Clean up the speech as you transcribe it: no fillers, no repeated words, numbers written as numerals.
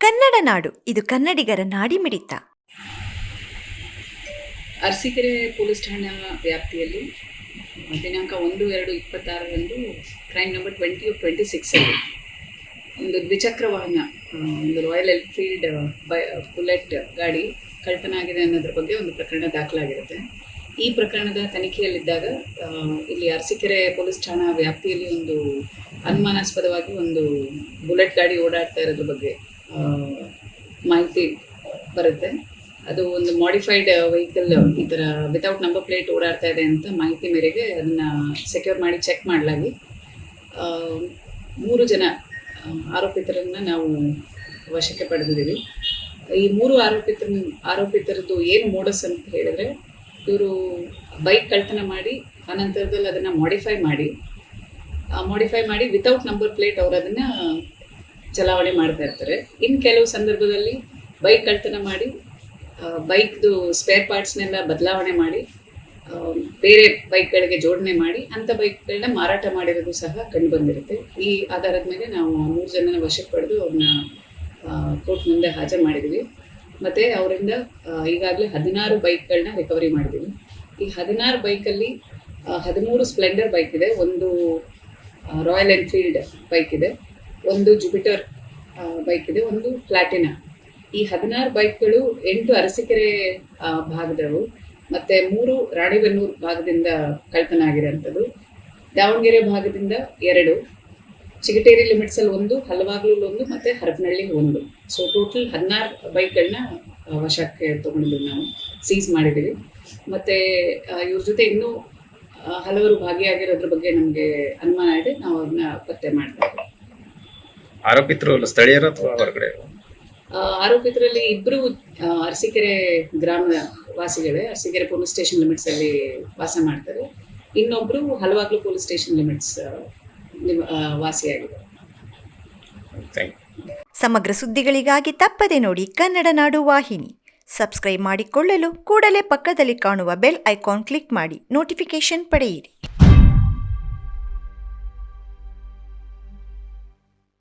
ಕನ್ನಡ ನಾಡು ಇದು ಕನ್ನಡಿಗರ ನಾಡಿಮಿಡಿತ. ಅರಸೀಕೆರೆ ಪೊಲೀಸ್ ಠಾಣಾ ವ್ಯಾಪ್ತಿಯಲ್ಲಿ ದಿನಾಂಕ 1/2/26ರಂದು ಕ್ರೈಮ್ ನಂಬರ್ 20/26 ಒಂದು ದ್ವಿಚಕ್ರ ವಾಹನ, ಒಂದು ರಾಯಲ್ ಎನ್ಫೀಲ್ಡ್ ಬುಲೆಟ್ ಗಾಡಿ ಕಳ್ತನ ಆಗಿದೆ ಅನ್ನೋದ್ರ ಬಗ್ಗೆ ಒಂದು ಪ್ರಕರಣ ದಾಖಲಾಗಿರುತ್ತೆ. ಈ ಪ್ರಕರಣದ ತನಿಖೆಯಲ್ಲಿದ್ದಾಗ ಇಲ್ಲಿ ಅರಸೀಕೆರೆ ಪೊಲೀಸ್ ಠಾಣಾ ವ್ಯಾಪ್ತಿಯಲ್ಲಿ ಒಂದು ಅನುಮಾನಾಸ್ಪದವಾಗಿ ಒಂದು ಬುಲೆಟ್ ಗಾಡಿ ಓಡಾಡ್ತಾ ಇರೋದ್ರ ಬಗ್ಗೆ ಮಾಹಿತಿ ಬರುತ್ತೆ. ಅದು ಒಂದು ಮಾಡಿಫೈಡ್ ವೆಹಿಕಲ್ ಈ ಥರ ವಿತೌಟ್ ನಂಬರ್ ಪ್ಲೇಟ್ ಓಡಾಡ್ತಾ ಇದೆ ಅಂತ ಮಾಹಿತಿ ಮೇರೆಗೆ ಅದನ್ನು ಸೆಕ್ಯೂರ್ ಮಾಡಿ ಚೆಕ್ ಮಾಡಲಾಗಿ 3 ಜನ ಆರೋಪಿತರನ್ನು ನಾವು ವಶಕ್ಕೆ ಪಡೆದಿದ್ದೀವಿ. ಈ 3 ಆರೋಪಿತರದ್ದು ಏನು ಮೋಡಸ್ ಅಂತ ಹೇಳಿದ್ರೆ, ಇವರು ಬೈಕ್ ಕಳ್ತನ ಮಾಡಿ ಅನಂತರದಲ್ಲಿ ಅದನ್ನು ಮಾಡಿಫೈ ಮಾಡಿ ವಿತೌಟ್ ನಂಬರ್ ಪ್ಲೇಟ್ ಅವರು ಅದನ್ನು ಚಲಾವಣೆ ಮಾಡ್ತಾ ಇರ್ತಾರೆ. ಇನ್ನು ಕೆಲವು ಸಂದರ್ಭದಲ್ಲಿ ಬೈಕ್ ಕಳ್ತನ ಮಾಡಿ ಬೈಕ್ದು ಸ್ಪೇರ್ ಪಾರ್ಟ್ಸ್ನೆಲ್ಲ ಬದಲಾವಣೆ ಮಾಡಿ ಬೇರೆ ಬೈಕ್ಗಳಿಗೆ ಜೋಡಣೆ ಮಾಡಿ ಅಂಥ ಬೈಕ್ಗಳನ್ನ ಮಾರಾಟ ಮಾಡಿರೋದು ಸಹ ಕಂಡು ಬಂದಿರುತ್ತೆ. ಈ ಆಧಾರದ ಮೇಲೆ ನಾವು 3 ಜನನ ವಶಕ್ಕೆ ಪಡೆದು ಅವ್ರನ್ನ ಕೋರ್ಟ್ ಮುಂದೆ ಹಾಜರು ಮಾಡಿದ್ದೀವಿ. ಮತ್ತು ಅವರಿಂದ ಈಗಾಗಲೇ 16 ಬೈಕ್ಗಳನ್ನ ರಿಕವರಿ ಮಾಡಿದ್ದೀವಿ. ಈ 16 ಬೈಕಲ್ಲಿ 13 ಸ್ಪ್ಲೆಂಡರ್ ಬೈಕ್ ಇದೆ, ಒಂದು ರಾಯಲ್ ಎನ್ಫೀಲ್ಡ್ ಬೈಕ್ ಇದೆ, ಒಂದು ಜುಪಿಟರ್ ಬೈಕ್ ಇದೆ, ಒಂದು ಪ್ಲಾಟಿನಾ. ಈ 16 ಬೈಕ್ಗಳು 8 ಅರಸೀಕೆರೆ ಭಾಗದವು ಮತ್ತು 3 ರಾಣಿಬೆನ್ನೂರು ಭಾಗದಿಂದ ಕಳ್ತನ ಆಗಿರೋಂಥದ್ದು, ದಾವಣಗೆರೆ ಭಾಗದಿಂದ 2, ಚಿಗಟೇರಿ ಲಿಮಿಟ್ಸಲ್ಲಿ 1, ಹಲವಾಗ್ಲೂರು 1 ಮತ್ತು ಹರಪನಹಳ್ಳಿ 1. ಸೊ ಟೋಟಲ್ 16 ಬೈಕ್ಗಳನ್ನ ವಶಕ್ಕೆ ತೊಗೊಂಡಿದ್ದೀವಿ, ನಾವು ಸೀಸ್ ಮಾಡಿದ್ದೀವಿ. ಮತ್ತು ಇವ್ರ ಜೊತೆ ಇನ್ನೂ ಹಲವರು ಭಾಗಿಯಾಗಿರೋದ್ರ ಬಗ್ಗೆ ನಮಗೆ ಅನುಮಾನ ಇದೆ. ನಾವು ಅವ್ರನ್ನ ಪತ್ತೆ ಮಾಡ್ತಾ ಇದ್ದೀವಿ. ಆರೋಪಿತರು ಸ್ಥಳೀಯರು ಅಥವಾ ಹೊರಗಡೆ? ಆರೋಪಿತರಲ್ಲಿ 2 ಅರಸೀಕೆರೆ ಗ್ರಾಮದ ವಾಸಿಗಳೇ, ಅರಸೀಕೆರೆ ಪೊಲೀಸ್ ಸ್ಟೇಷನ್ ಲಿಮಿಟ್ಸಲ್ಲಿ ವಾಸ ಮಾಡ್ತಾರೆ. ಇನ್ನೊಬ್ಬರು ಹಲವಾಗ್ಲೂ ಪೊಲೀಸ್ ಸ್ಟೇಷನ್ ಲಿಮಿಟ್ಸ್ ವಾಸಿಯಾಗಿದೆ. ಸಮಗ್ರ ಸುದ್ದಿಗಳಿಗಾಗಿ ತಪ್ಪದೆ ನೋಡಿ ಕನ್ನಡ ನಾಡು ವಾಹಿನಿ. ಸಬ್ಸ್ಕ್ರೈಬ್ ಮಾಡಿಕೊಳ್ಳಲು ಕೂಡಲೇ ಪಕ್ಕದಲ್ಲಿ ಕಾಣುವ ಬೆಲ್ ಐಕಾನ್ ಕ್ಲಿಕ್ ಮಾಡಿ ನೋಟಿಫಿಕೇಶನ್ ಪಡೆಯಿರಿ.